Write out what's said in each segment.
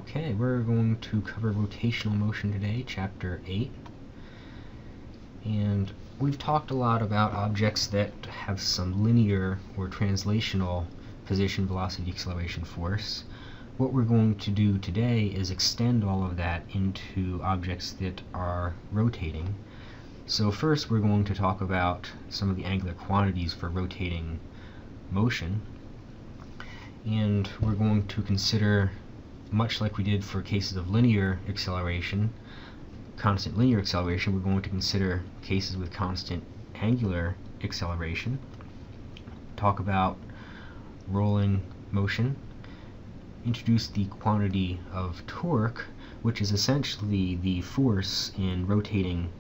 Okay, we're going to cover rotational motion today, Chapter 8. And we've talked a lot about objects that have some linear or translational position, velocity, acceleration, force. What we're going to do today is extend all of that into objects that are rotating. So first we're going to talk about some of the angular quantities for rotating motion. And we're going to consider, much like we did for cases of linear acceleration, constant linear acceleration, we're going to consider cases with constant angular acceleration, talk about rolling motion, introduce the quantity of torque, which is essentially the force in rotating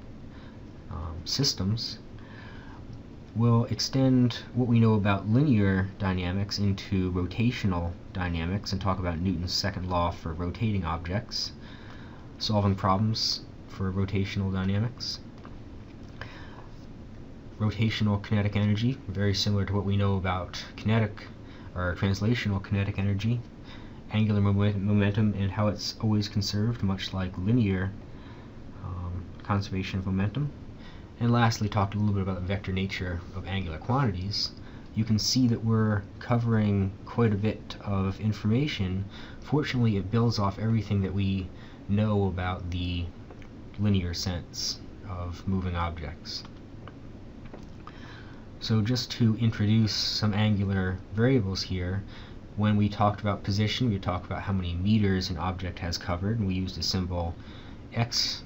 systems. We'll extend what we know about linear dynamics into rotational dynamics and talk about Newton's second law for rotating objects, solving problems for rotational dynamics. Rotational kinetic energy, very similar to what we know about kinetic or translational kinetic energy. Angular momentum and how it's always conserved, much like linear conservation of momentum. And lastly, talked a little bit about the vector nature of angular quantities. You can see that we're covering quite a bit of information. Fortunately, it builds off everything that we know about the linear sense of moving objects. So just to introduce some angular variables here, when we talked about position, we talked about how many meters an object has covered, and we used a symbol x.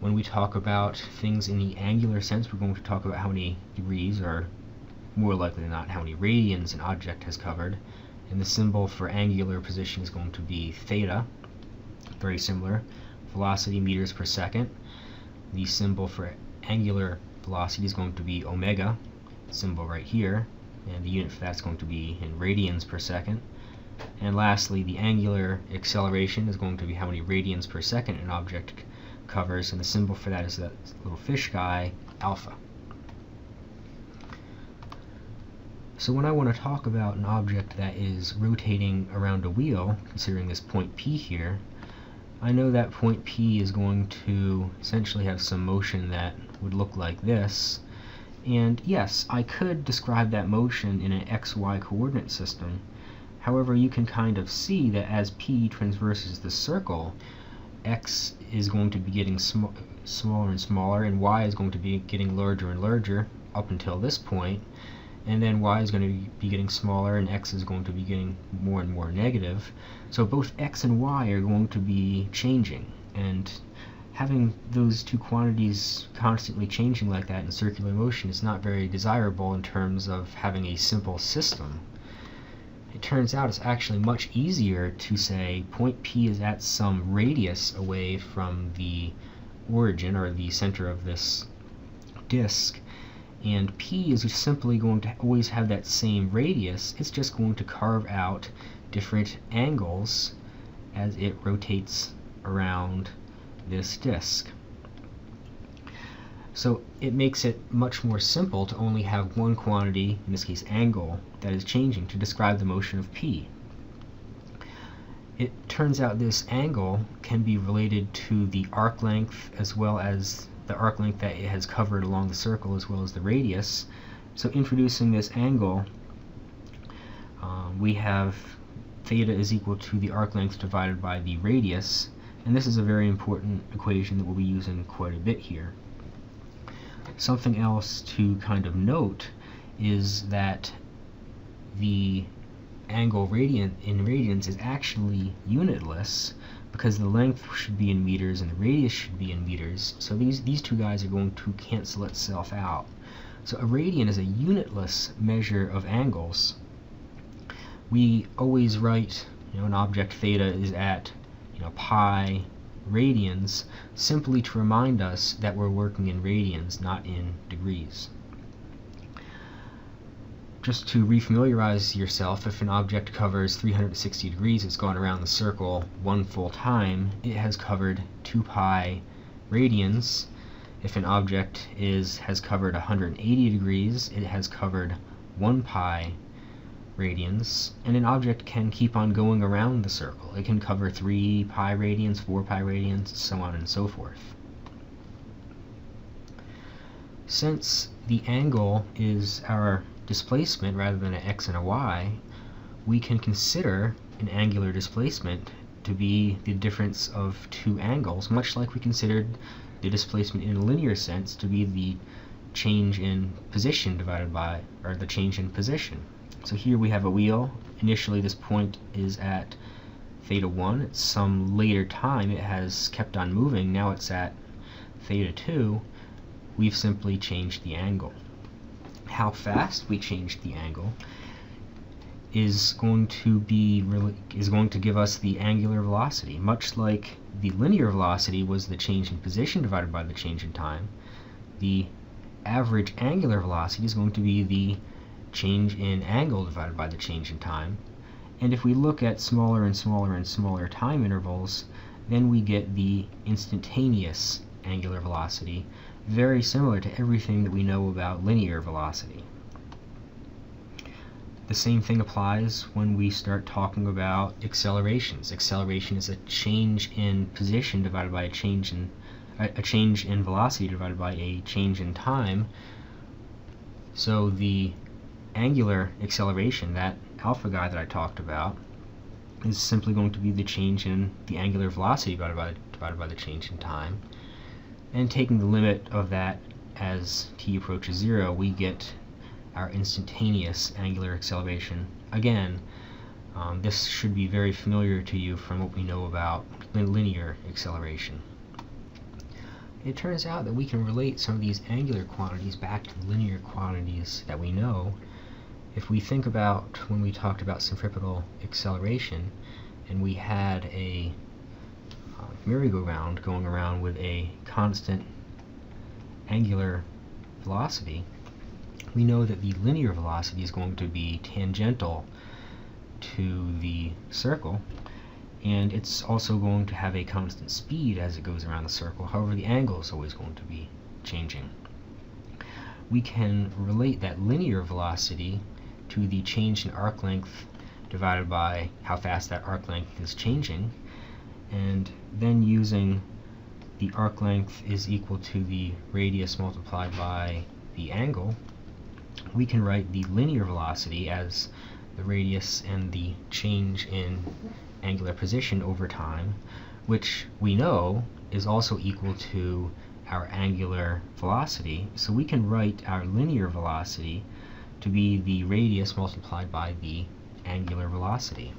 When we talk about things in the angular sense, we're going to talk about how many degrees, or more likely than not, how many radians an object has covered. And the symbol for angular position is going to be theta, very similar. Velocity, meters per second. The symbol for angular velocity is going to be omega, symbol right here. And the unit for that's going to be in radians per second. And lastly, the angular acceleration is going to be how many radians per second an object covers, and the symbol for that is that little fish guy, alpha. So when I want to talk about an object that is rotating around a wheel, considering this point P here, I know that point P is going to essentially have some motion that would look like this. And yes, I could describe that motion in an XY coordinate system. However, you can kind of see that as P transverses the circle, X is going to be getting smaller and smaller, and Y is going to be getting larger and larger up until this point, and then Y is going to be getting smaller, and X is going to be getting more and more negative. So both X and Y are going to be changing, and having those two quantities constantly changing like that in circular motion is not very desirable in terms of having a simple system. It turns out it's actually much easier to say point P is at some radius away from the origin or the center of this disk, and P is just simply going to always have that same radius. It's just going to carve out different angles as it rotates around this disk. So it makes it much more simple to only have one quantity, in this case angle, that is changing to describe the motion of P. It turns out this angle can be related to the arc length as well as the arc length that it has covered along the circle as well as the radius. So introducing this angle, we have theta is equal to the arc length divided by the radius, and this is a very important equation that we'll be using quite a bit here. Something else to kind of note is that the angle in radians is actually unitless, because the length should be in meters and the radius should be in meters. So these two guys are going to cancel itself out. So a radian is a unitless measure of angles. We always write, an object theta is at pi radians, simply to remind us that we're working in radians, not in degrees. Just to refamiliarize yourself, if an object covers 360 degrees, it's gone around the circle one full time, it has covered 2 pi radians. If an object has covered 180 degrees, it has covered 1 pi radians, and an object can keep on going around the circle. It can cover 3 pi radians, 4 pi radians, so on and so forth. Since the angle is our displacement rather than an x and a y, we can consider an angular displacement to be the difference of two angles, much like we considered the displacement in a linear sense to be the change in position divided by, or the change in position. So here we have a wheel. Initially this point is at theta 1. At some later time it has kept on moving. Now it's at theta 2. We've simply changed the angle. How fast we changed the angle is going to give us the angular velocity. Much like the linear velocity was the change in position divided by the change in time, the average angular velocity is going to be the change in angle divided by the change in time. And if we look at smaller and smaller and smaller time intervals, then we get the instantaneous angular velocity, very similar to everything that we know about linear velocity. The same thing applies when we start talking about accelerations. Acceleration is a change in position divided by a change in velocity divided by a change in time. So the angular acceleration, that alpha guy that I talked about, is simply going to be the change in the angular velocity divided by the change in time. And taking the limit of that as t approaches 0, we get our instantaneous angular acceleration. Again, this should be very familiar to you from what we know about linear acceleration. It turns out that we can relate some of these angular quantities back to the linear quantities that we know. If we think about when we talked about centripetal acceleration and we had a merry-go-round going around with a constant angular velocity, we know that the linear velocity is going to be tangential to the circle, and it's also going to have a constant speed as it goes around the circle. However, the angle is always going to be changing. We can relate that linear velocity to the change in arc length divided by how fast that arc length is changing, and then using the arc length is equal to the radius multiplied by the angle, we can write the linear velocity as the radius and the change in angular position over time, which we know is also equal to our angular velocity. So we can write our linear velocity to be the radius multiplied by the angular velocity.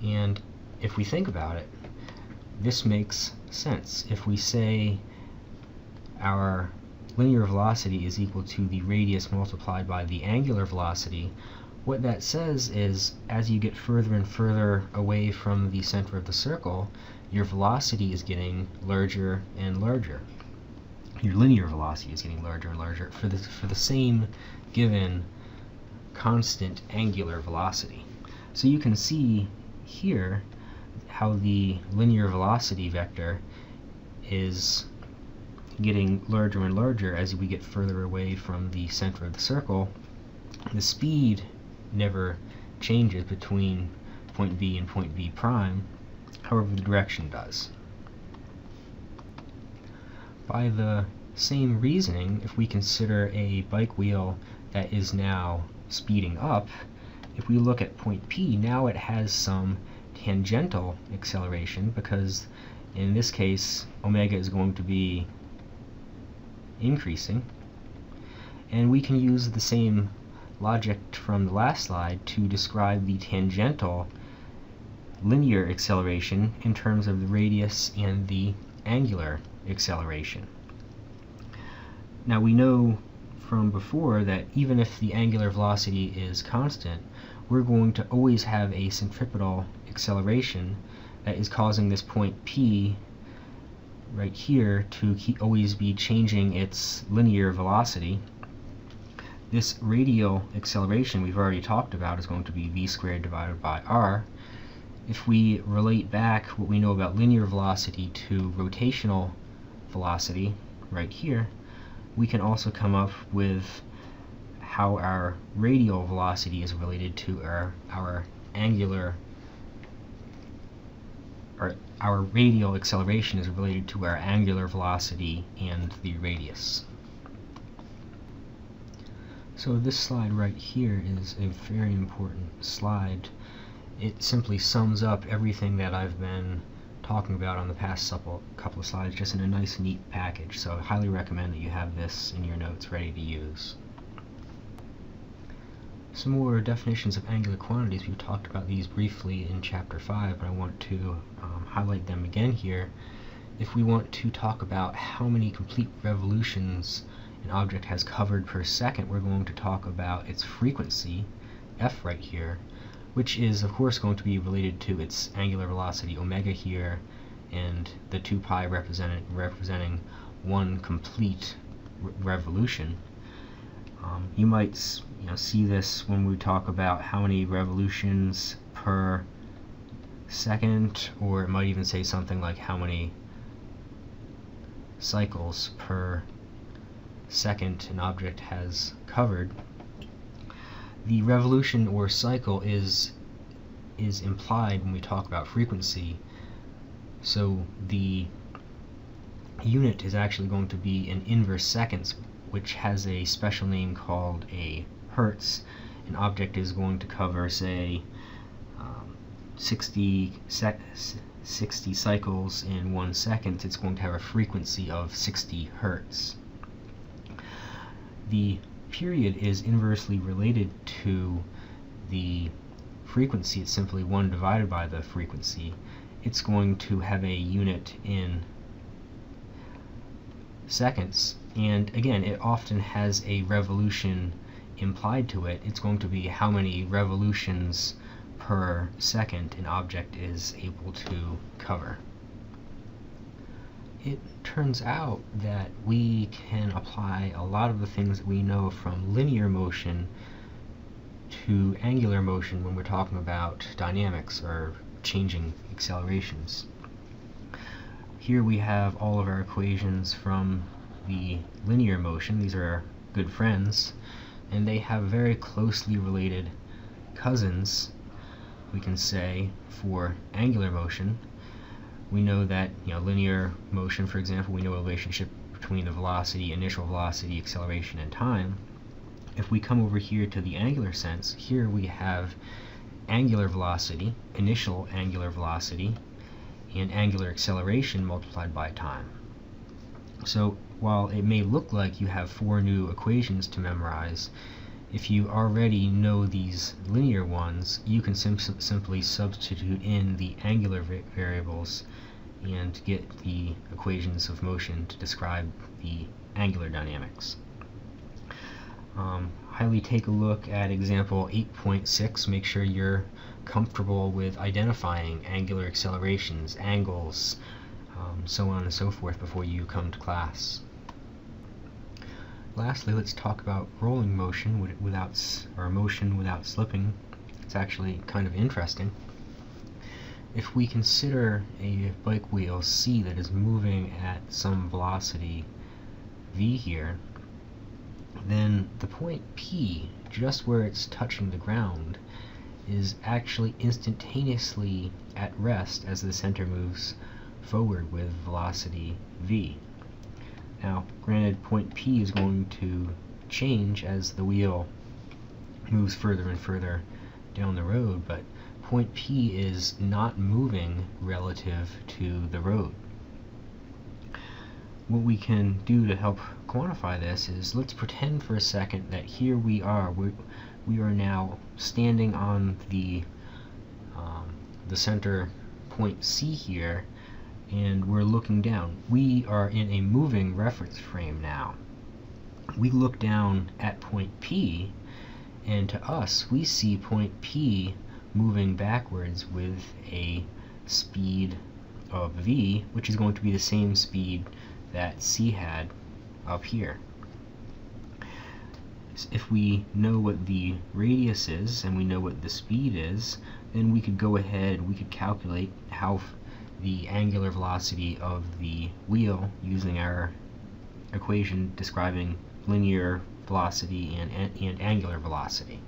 And if we think about it, this makes sense. If we say our linear velocity is equal to the radius multiplied by the angular velocity, what that says is as you get further and further away from the center of the circle, your velocity is getting larger and larger. Your linear velocity is getting larger and larger for the same given constant angular velocity. So you can see here how the linear velocity vector is getting larger and larger as we get further away from the center of the circle. The speed never changes between point B and point B prime, however the direction does. By the same reasoning, if we consider a bike wheel that is now speeding up, if we look at point P, now it has some tangential acceleration, because in this case omega is going to be increasing, and we can use the same logic from the last slide to describe the tangential linear acceleration in terms of the radius and the angular acceleration. Now we know from before that even if the angular velocity is constant, we're going to always have a centripetal acceleration that is causing this point P right here to always be changing its linear velocity. This radial acceleration we've already talked about is going to be v squared divided by r. If we relate back what we know about linear velocity to rotational velocity right here, we can also come up with how our radial velocity is related to our angular, or our radial acceleration is related to our angular velocity and the radius. So this slide right here is a very important slide. It simply sums up everything that I've been talking about on the past couple of slides, just in a nice, neat package. So I highly recommend that you have this in your notes ready to use. Some more definitions of angular quantities. We've talked about these briefly in Chapter 5, but I want to highlight them again here. If we want to talk about how many complete revolutions an object has covered per second, we're going to talk about its frequency, f right here, which is of course going to be related to its angular velocity omega here, and the 2 pi representing one complete revolution. You might see this when we talk about how many revolutions per second, or it might even say something like how many cycles per second an object has covered. The revolution or cycle is implied when we talk about frequency, so the unit is actually going to be in inverse seconds, which has a special name called a hertz. An object is going to cover, say, 60 cycles in 1 second. It's going to have a frequency of 60 hertz. The period is inversely related to the frequency. It's simply 1 divided by the frequency. It's going to have a unit in seconds, and again, it often has a revolution implied to it. It's going to be how many revolutions per second an object is able to cover. It turns out that we can apply a lot of the things that we know from linear motion to angular motion when we're talking about dynamics or changing accelerations. Here we have all of our equations from the linear motion. These are our good friends, and they have very closely related cousins, we can say, for angular motion. We know that linear motion, for example, we know a relationship between the velocity, initial velocity, acceleration, and time. If we come over here to the angular sense, here we have angular velocity, initial angular velocity, and angular acceleration multiplied by time. So while it may look like you have 4 new equations to memorize, if you already know these linear ones, you can simply substitute in the angular variables and get the equations of motion to describe the angular dynamics. Highly take a look at example 8.6. Make sure you're comfortable with identifying angular accelerations, angles, so on and so forth before you come to class. Lastly, let's talk about rolling motion motion without slipping. It's actually kind of interesting. If we consider a bike wheel C that is moving at some velocity v here, then the point P, just where it's touching the ground, is actually instantaneously at rest as the center moves forward with velocity v. Now, granted, point P is going to change as the wheel moves further and further down the road, but point P is not moving relative to the road. What we can do to help quantify this is, let's pretend for a second that here we are now standing on the center point C here, and we're looking down. We are in a moving reference frame now. We look down at point P, and to us, we see point P moving backwards with a speed of v, which is going to be the same speed that C had up here. If we know what the radius is and we know what the speed is, then we could go ahead, we could calculate how the angular velocity of the wheel using our equation describing linear velocity and angular velocity.